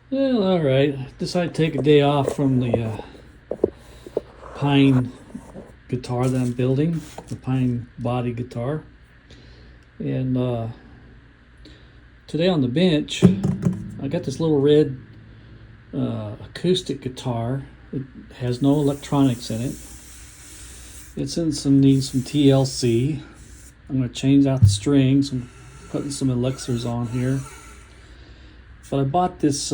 Well, all right. Decided to take a day off from the pine guitar that I'm building, the pine body guitar. And today on the bench, I got this little red acoustic guitar. It has no electronics in it. It's in needs some TLC. I'm going to change out the strings. I'm putting some elixirs on here. But I bought this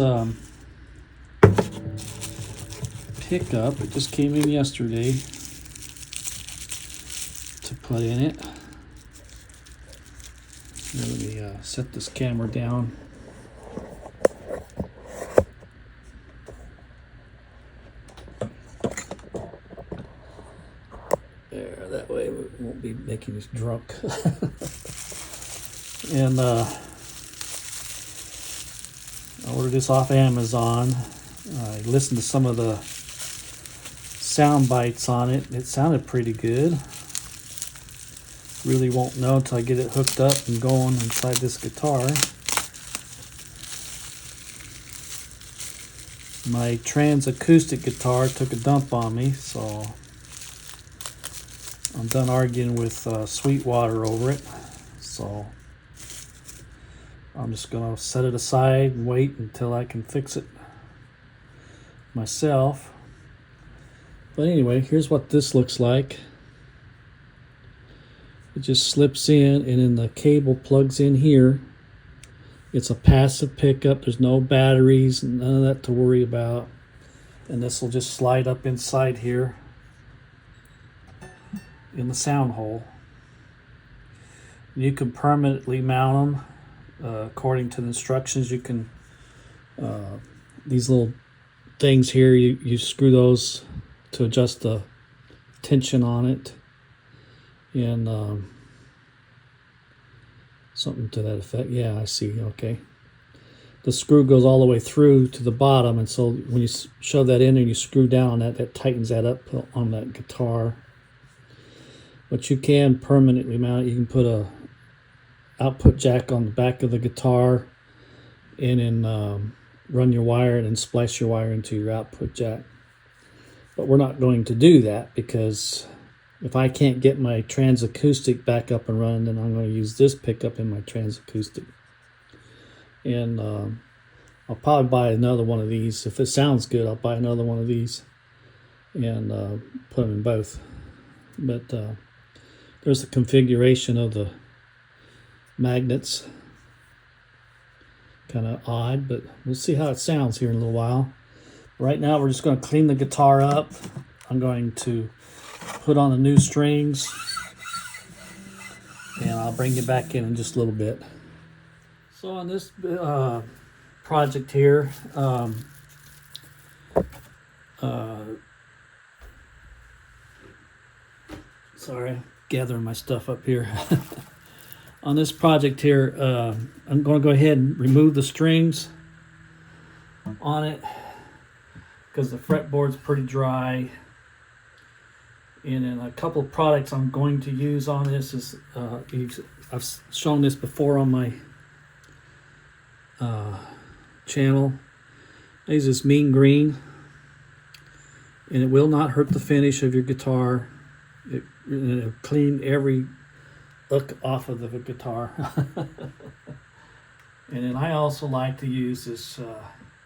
pickup. It just came in yesterday to put in it. Here, let me set this camera down. There, that way we won't be making us drunk. And I ordered this off Amazon. I listened to some of the sound bites on it. It sounded pretty good. Really won't know until I get it hooked up and going inside this guitar. My trans acoustic guitar took a dump on me, so I'm done arguing with Sweetwater over it. So I'm just gonna set it aside and wait until I can fix it myself. But anyway, here's what this looks like. It just slips in and then the cable plugs in here. It's a passive pickup. There's no batteries, none of that to worry about. And this will just slide up inside here in the sound hole. You can permanently mount them according to the instructions. You can, these little things here, you screw those to adjust the tension on it. And something to that effect. Yeah, I see. Okay. The screw goes all the way through to the bottom, and so when you shove that in and you screw down, that tightens that up on that guitar. But you can permanently mount it. You can put a output jack on the back of the guitar and then run your wire and then splice your wire into your output jack. But we're not going to do that, because if I can't get my trans acoustic back up and running, then I'm going to use this pickup in my trans acoustic. And I'll probably buy another one of these. If it sounds good, I'll buy another one of these and put them in both. But there's the configuration of the magnets. Kind of odd, but we'll see how it sounds here in a little while. Right now, we're just going to clean the guitar up. I'm going to put on the new strings, and I'll bring you back in just a little bit. So on this project here, sorry, gathering my stuff up here. On this project here, I'm going to go ahead and remove the strings on it because the fretboard's pretty dry. And then a couple of products I'm going to use on this is, I've shown this before on my channel. I use this mean green, and it will not hurt the finish of your guitar. It'll clean every look off of the guitar. And then I also like to use this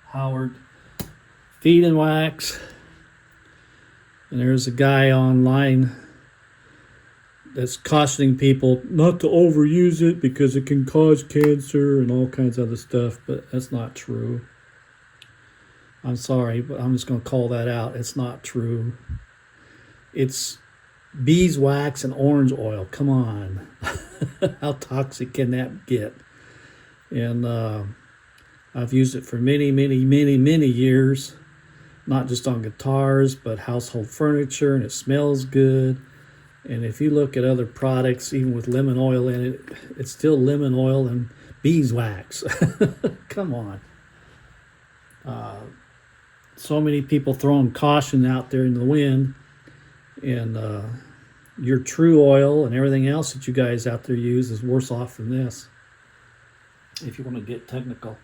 Howard Feed and Wax. And there's a guy online that's cautioning people not to overuse it because it can cause cancer and all kinds of other stuff, but that's not true. I'm sorry, but I'm just going to call that out. It's not true. It's beeswax and orange oil. Come on. How toxic can that get? And I've used it for many, many, many, many years. Not just on guitars, but household furniture, and it smells good. And if you look at other products, even with lemon oil in it, it's still lemon oil and beeswax. Come on. So many people throwing caution out there in the wind, and your true oil and everything else that you guys out there use is worse off than this, if you want to get technical.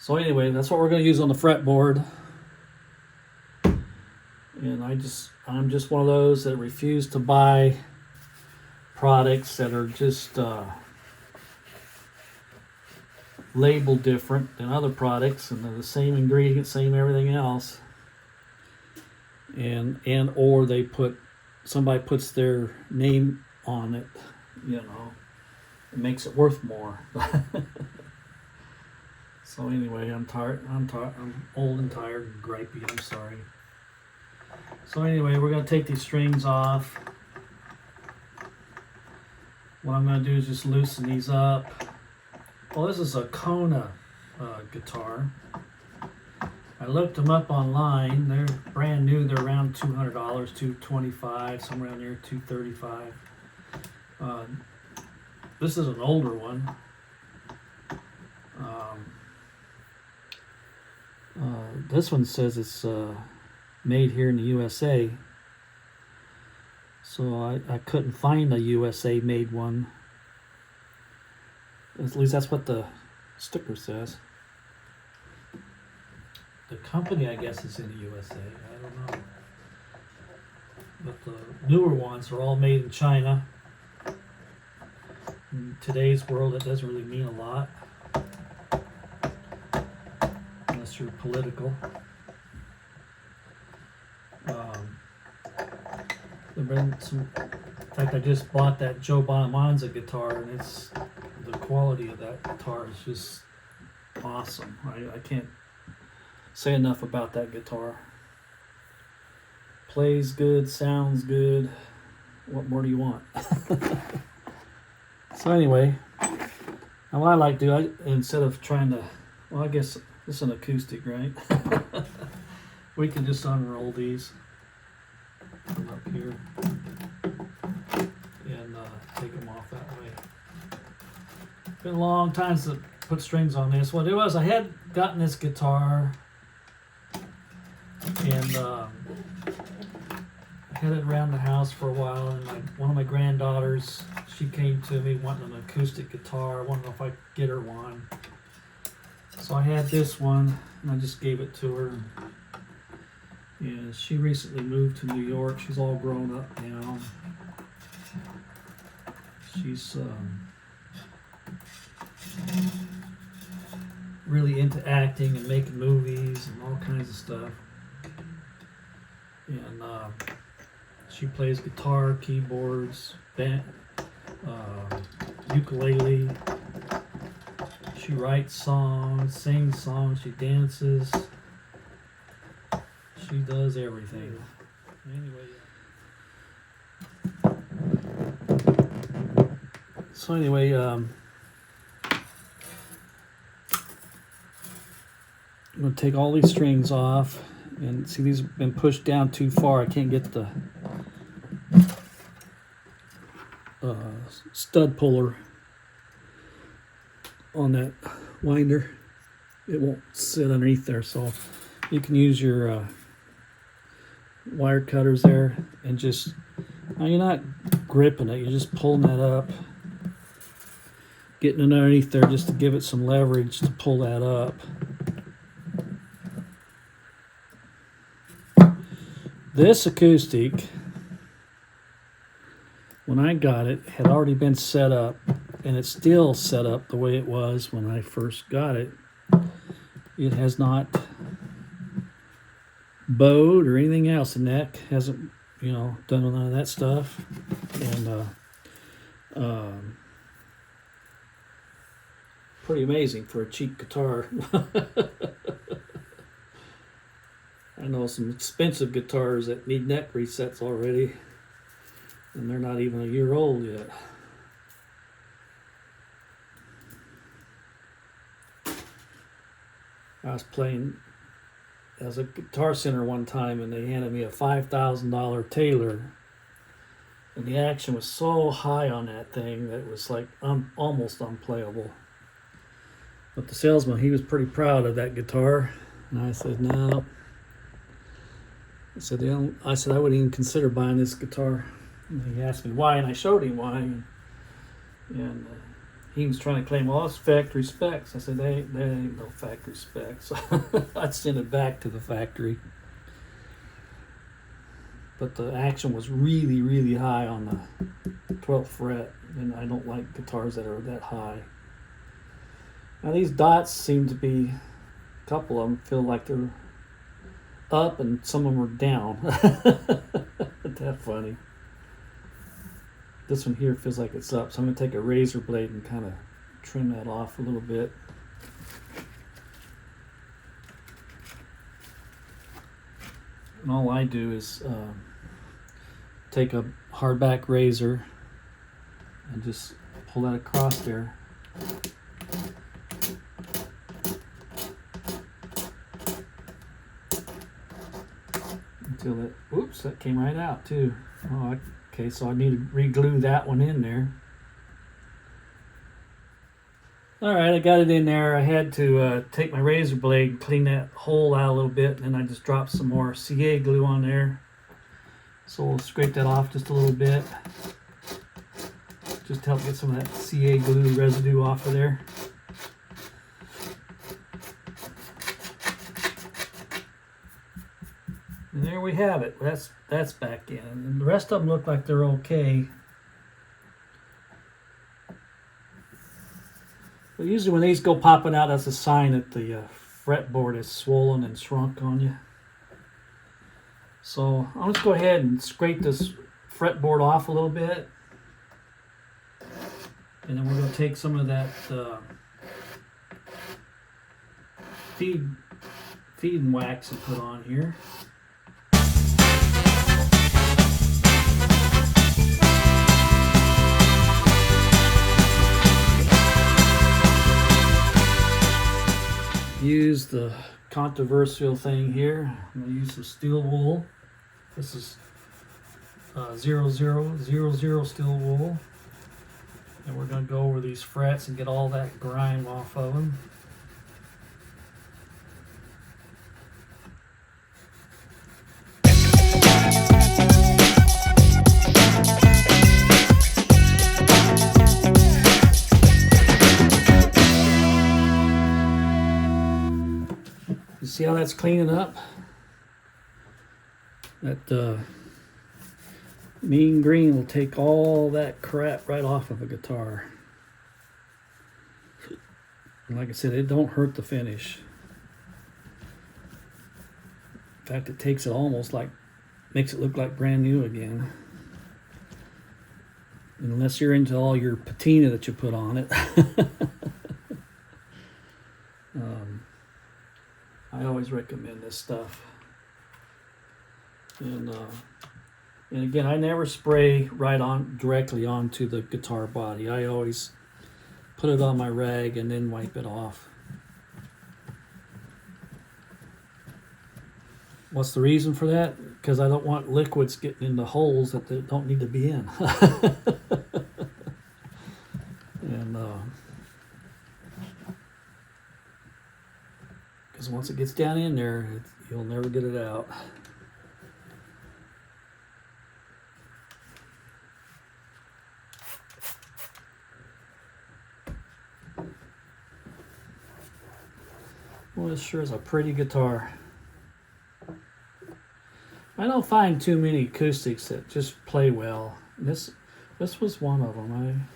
So anyway, that's what we're going to use on the fretboard. And I'm just one of those that refuse to buy products that are just labeled different than other products, and they're the same ingredients, same everything else. And or somebody puts their name on it, it makes it worth more. So anyway, I'm tired. I'm old and tired and gripey. I'm sorry. So anyway, we're gonna take these strings off. What I'm gonna do is just loosen these up. Well, this is a Kona guitar. I looked them up online. They're brand new. They're around $200, $225, somewhere around there, $235. This is an older one. This one says it's made here in the USA. So I couldn't find a USA made one. At least that's what the sticker says. The company, I guess, is in the USA. I don't know. But the newer ones are all made in China. In today's world, it doesn't really mean a lot. Unless you're political. In fact, I just bought that Joe Bonamassa guitar, and the quality of that guitar is just awesome. I can't say enough about that guitar. Plays good, sounds good. What more do you want? So anyway, what I like to do, instead of trying to, well, I guess this is an acoustic, right? We can just unroll these from up here and take them off that way. Been a long time since I put strings on this. What it was, I had gotten this guitar and I had it around the house for a while, and one of my granddaughters, she came to me wanting an acoustic guitar. I wanted to know if I could get her one. So I had this one, and I just gave it to her. Yeah, she recently moved to New York. She's all grown up now. She's really into acting and making movies and all kinds of stuff. And she plays guitar, keyboards, ukulele. She writes songs, sings songs, she dances. She does everything. Anyway, I'm going to take all these strings off, and see, these have been pushed down too far. I can't get the stud puller on that winder. It won't sit underneath there, so you can use your wire cutters there and just, now you're not gripping it, you're just pulling that up, getting it underneath there just to give it some leverage to pull that up. This acoustic, when I got it, had already been set up, and it's still set up the way it was when I first got it. It has not bowed or anything else. The neck hasn't, done none of that stuff. And pretty amazing for a cheap guitar. I know some expensive guitars that need neck resets already, and they're not even a year old yet. I was playing as a Guitar Center one time, and they handed me a $5,000 Taylor, and the action was so high on that thing that it was like almost unplayable. But the salesman, he was pretty proud of that guitar, and I said, no. I said I wouldn't even consider buying this guitar. And he asked me why, and I showed him why. And he was trying to claim, well, it's factory specs. I said, there ain't no factory specs. I'd send it back to the factory. But the action was really, really high on the 12th fret, and I don't like guitars that are that high. Now these dots seem to be, a couple of them feel like they're up and some of them are down. Isn't that funny? This one here feels like it's up, so I'm going to take a razor blade and kind of trim that off a little bit. And all I do is take a hardback razor and just pull that across there. Until it, oops, that came right out too. Oh, okay, so I need to re-glue that one in there. All right, I got it in there. I had to take my razor blade and clean that hole out a little bit, and then I just dropped some more CA glue on there. So we'll scrape that off just a little bit. Just to help get some of that CA glue residue off of there. And there we have it. That's back in. And the rest of them look like they're okay. But usually when these go popping out, that's a sign that the fretboard is swollen and shrunk on you. So I'll just go ahead and scrape this fretboard off a little bit. And then we're going to take some of that feed wax and put on here. Use the controversial thing here. I'm going to use some steel wool. This is 0000 steel wool. And we're going to go over these frets and get all that grime off of them. You see how that's cleaning up? That mean green will take all that crap right off of a guitar. And like I said, it don't hurt the finish. In fact, it takes it almost like, makes it look like brand new again. Unless you're into all your patina that you put on it. I always recommend this stuff. And again, I never spray right on directly onto the guitar body. I always put it on my rag and then wipe it off. What's the reason for that? Because I don't want liquids getting into holes that they don't need to be in. And because once it gets down in there, you'll never get it out. Well, this sure is a pretty guitar. I don't find too many acoustics that just play well. This was one of them.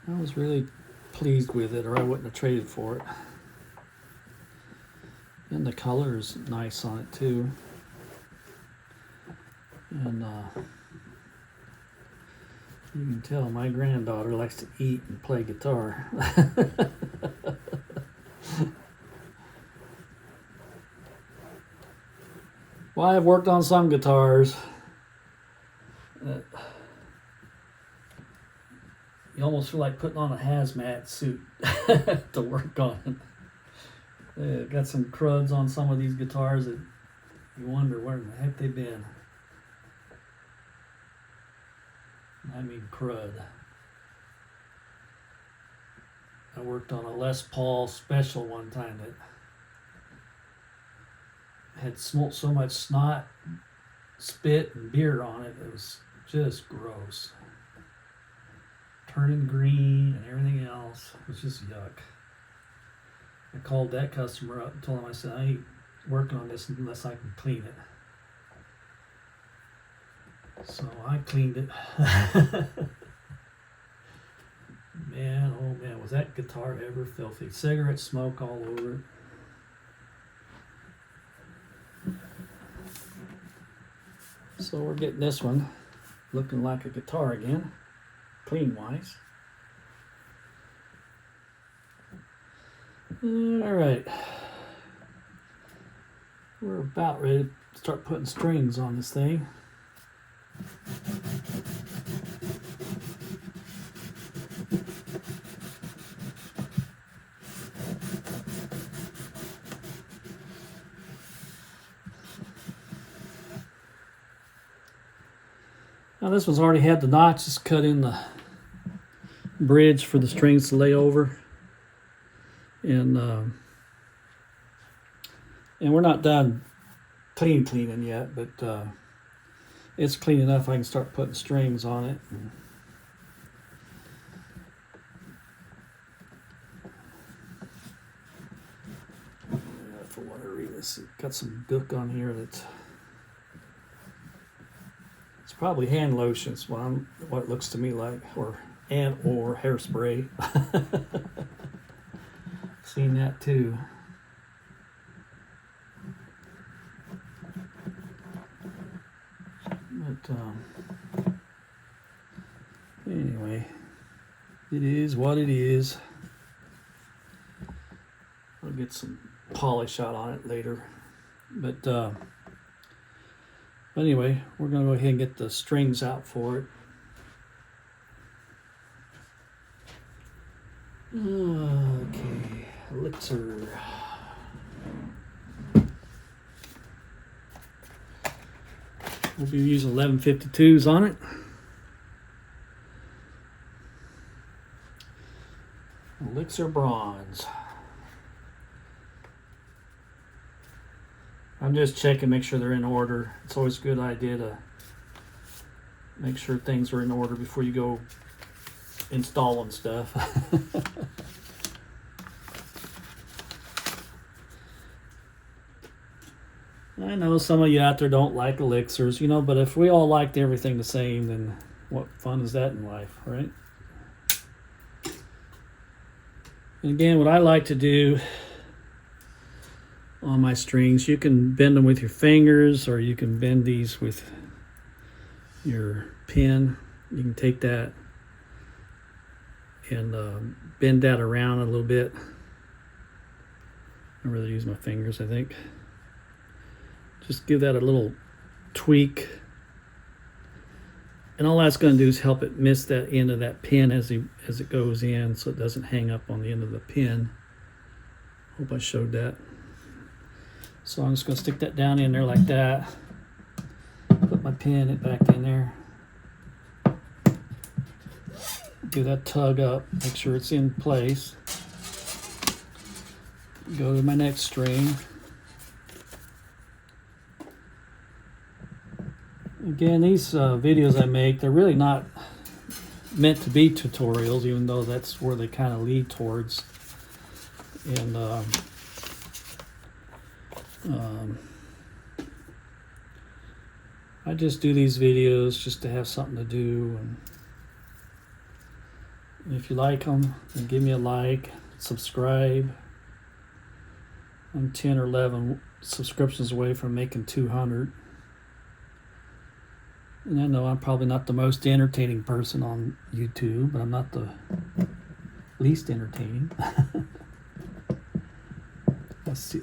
I was really pleased with it, or I wouldn't have traded for it. And the color is nice on it too. And you can tell my granddaughter likes to eat and play guitar. Well, I've worked on some guitars that you almost feel like putting on a hazmat suit to work on it. Got some cruds on some of these guitars that you wonder where in the heck they've been. I mean crud. I worked on a Les Paul Special one time that had smoked so much snot, spit, and beer on it. It was just gross. turning green and everything else, which is yuck. I called that customer up and told him, I said, I ain't working on this unless I can clean it. So I cleaned it. Man, oh man, was that guitar ever filthy. Cigarette smoke all over it. So we're getting this one looking like a guitar again, clean wise. All right, we're about ready to start putting strings on this thing. Now this one's already had the notches cut in the bridge for the strings to lay over, and we're not done cleaning yet, but it's clean enough I can start putting strings on it. For whatever reason, it's got some gook on here that's probably hand lotions, what it looks to me like, or hairspray. Seen that too. But anyway, it is what it is. I'll get some polish out on it later, but anyway, we're going to go ahead and get the strings out for it. Okay, elixir. We'll be using 1152s on it. Elixir bronze. I'm just checking, make sure they're in order. It's always a good idea to make sure things are in order before you go installing stuff. I know some of you out there don't like elixirs, you know, but if we all liked everything the same, then what fun is that in life, right? And again, what I like to do on my strings, you can bend them with your fingers, or you can bend these with your pin. You can take that and bend that around a little bit. I really use my fingers, I think. Just give that a little tweak, and all that's going to do is help it miss that end of that pin as it goes in, so it doesn't hang up on the end of the pin. Hope I showed that. So I'm just going to stick that down in there like that. Put my pin back in there. Give that tug up. Make sure it's in place. Go to my next string. Again, these videos I make, they're really not meant to be tutorials, even though that's where they kind of lead towards. And I just do these videos just to have something to do. And if you like them, then give me a like, subscribe. I'm 10 or 11 subscriptions away from making 200. And I know I'm probably not the most entertaining person on YouTube, but I'm not the least entertaining.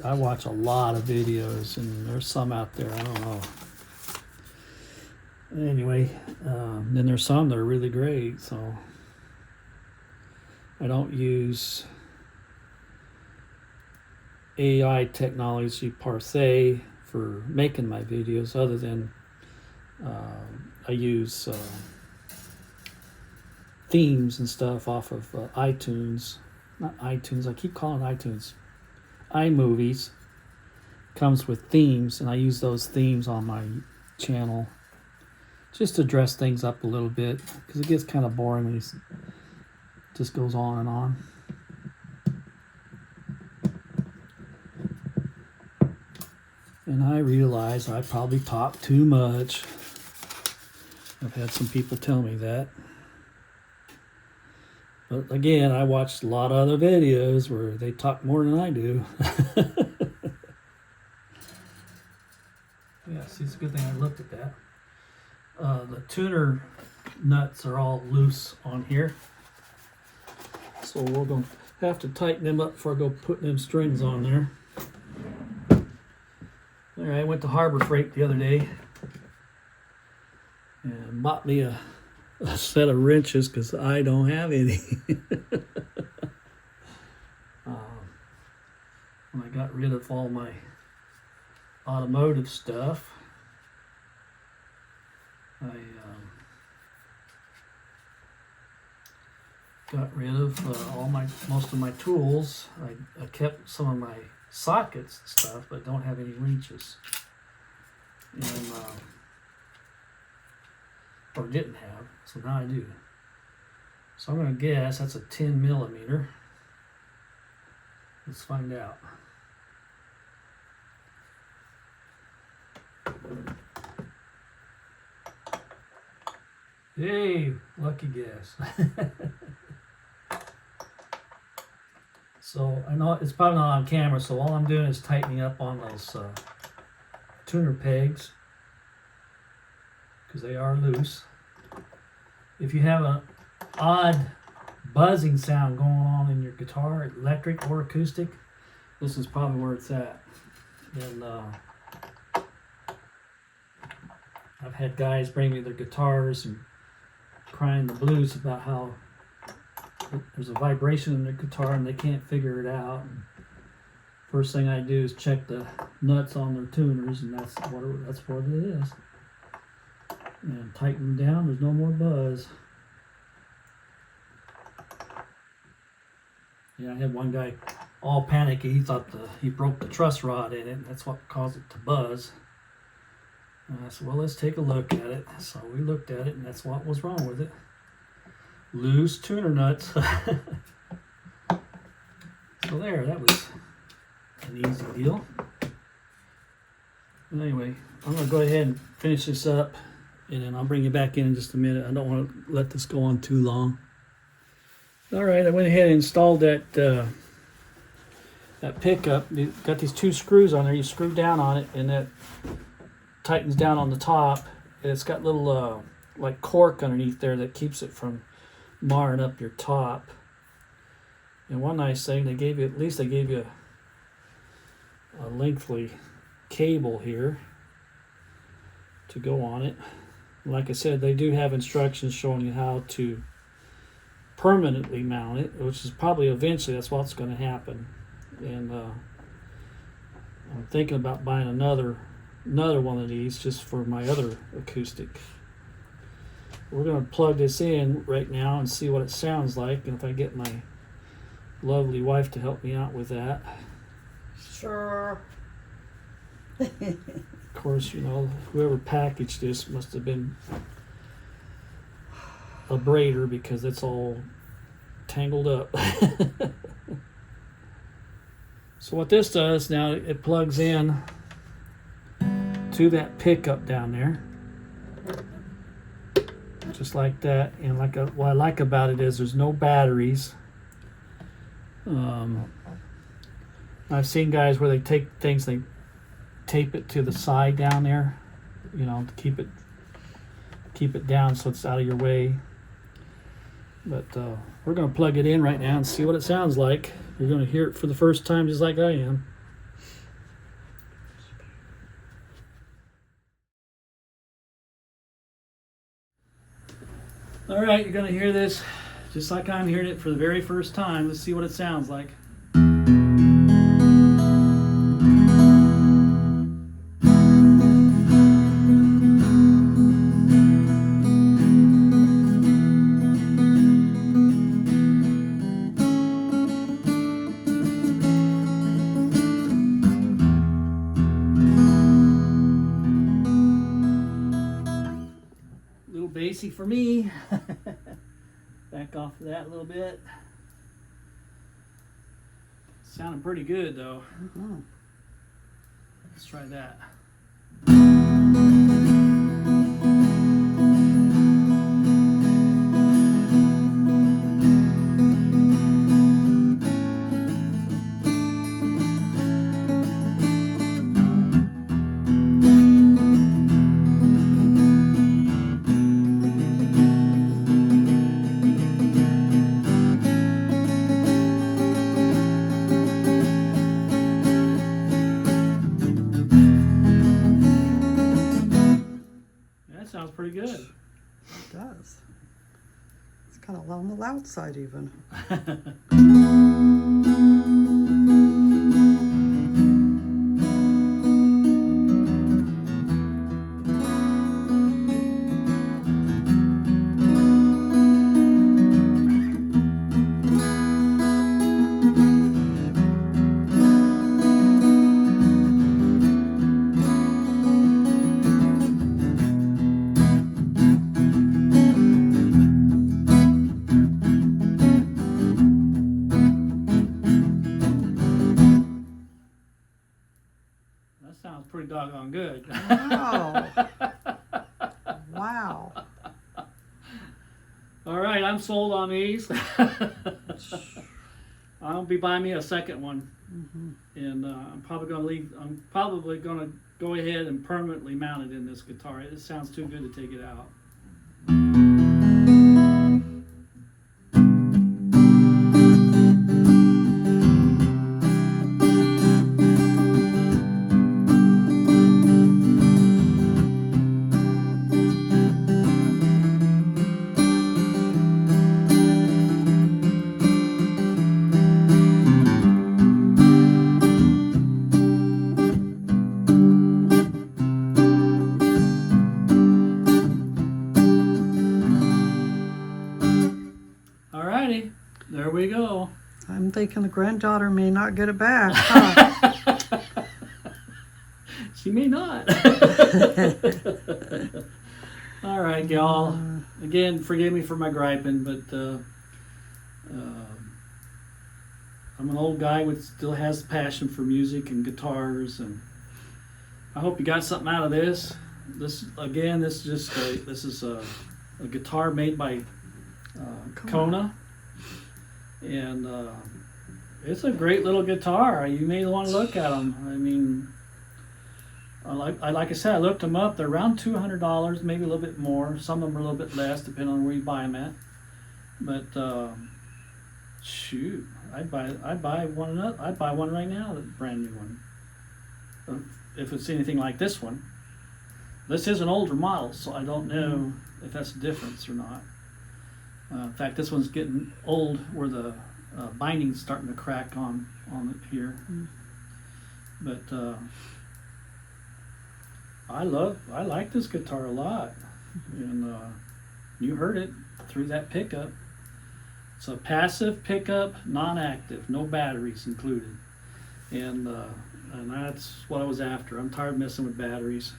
I watch a lot of videos, and there's some out there, I don't know. Anyway, then there's some that are really great, so I don't use AI technology per se for making my videos, other than I use themes and stuff off of iTunes. Not iTunes, I keep calling iTunes. iMovies comes with themes, and I use those themes on my channel just to dress things up a little bit, because it gets kind of boring when you Just goes on and on. And I realize I probably talk too much. I've had some people tell me that. But again, I watched a lot of other videos where they talk more than I do. Yeah, see, it's a good thing I looked at that. The tuner nuts are all loose on here. So we're going to have to tighten them up before I go putting them strings on there. All right, I went to Harbor Freight the other day and bought me a set of wrenches because I don't have any. When I got rid of all my automotive stuff, I got rid of most of my tools. I kept some of my sockets and stuff, but don't have any wrenches, and or didn't have, so now I do. So I'm gonna guess that's a 10 millimeter. Let's find out. Hey, lucky guess. So I know it's probably not on camera, so all I'm doing is tightening up on those tuner pegs because they are loose. If you have an odd buzzing sound going on in your guitar, electric or acoustic, this is probably where it's at. And I've had guys bring me their guitars and crying the blues about how there's a vibration in their guitar and they can't figure it out. And first thing I do is check the nuts on their tuners, and that's what it is. And tighten them down. There's no more buzz. Yeah, I had one guy all panicky. He thought he broke the truss rod in it, and that's what caused it to buzz. And I said, well, let's take a look at it. So we looked at it, and that's what was wrong with it. Loose tuner nuts. So there, that was an easy deal. But anyway, I'm going to go ahead and finish this up, and then I'll bring you back in just a minute. I don't want to let this go on too long. All right, I went ahead and installed that pickup. Got these two screws on there. You screw down on it, and that tightens down on the top. And it's got little like cork underneath there that keeps it from marring up your top. And one nice thing, they gave you a lengthy cable here to go on it. Like I said, they do have instructions showing you how to permanently mount it, which is probably eventually that's what's going to happen. And I'm thinking about buying another one of these just for my other acoustic. We're going to plug this in right now and see what it sounds like, and if I get my lovely wife to help me out with that. Sure. Of course, you know, whoever packaged this must have been a braider because it's all tangled up. So what this does now, it plugs in to that pickup down there, just like that. And what I like about it is there's no batteries. I've seen guys where they take things, they tape it to the side down there, you know, to keep it down so it's out of your way. But we're going to plug it in right now and see what it sounds like. You're going to hear it for the first time just like I am. All right, you're going to hear this just like I'm hearing it for the very first time. Let's see what it sounds like. Bassy for me. Back off of that a little bit. Sounding pretty good though. Mhm. Let's try that. That sounds pretty good. It does. It's kind of on the loud side even. That sounds pretty doggone good. Wow. Wow. All right, I'm sold on these. I'll be buying me a second one, and I'm probably gonna go ahead and permanently mount it in this guitar. It sounds too good to take it out. Alrighty, there we go. I'm thinking the granddaughter may not get it back. Huh? She may not. All right, y'all. Again, forgive me for my griping, but I'm an old guy with still has passion for music and guitars, and I hope you got something out of this. This is a guitar made by Kona, and it's a great little guitar. You may want to look at them. I mean, like I said, I looked them up. They're around $200, maybe a little bit more. Some of them are a little bit less, depending on where you buy them at. But shoot, I'd buy one. I'd buy one right now, a brand new one. If it's anything like this one. This is an older model, so I don't know if that's a difference or not. In fact, this one's getting old, where the binding's starting to crack on it here. But I like this guitar a lot, and you heard it through that pickup. It's a passive pickup, non-active, no batteries included, and that's what I was after. I'm tired of messing with batteries.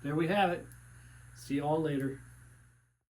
There we have it. See you all later.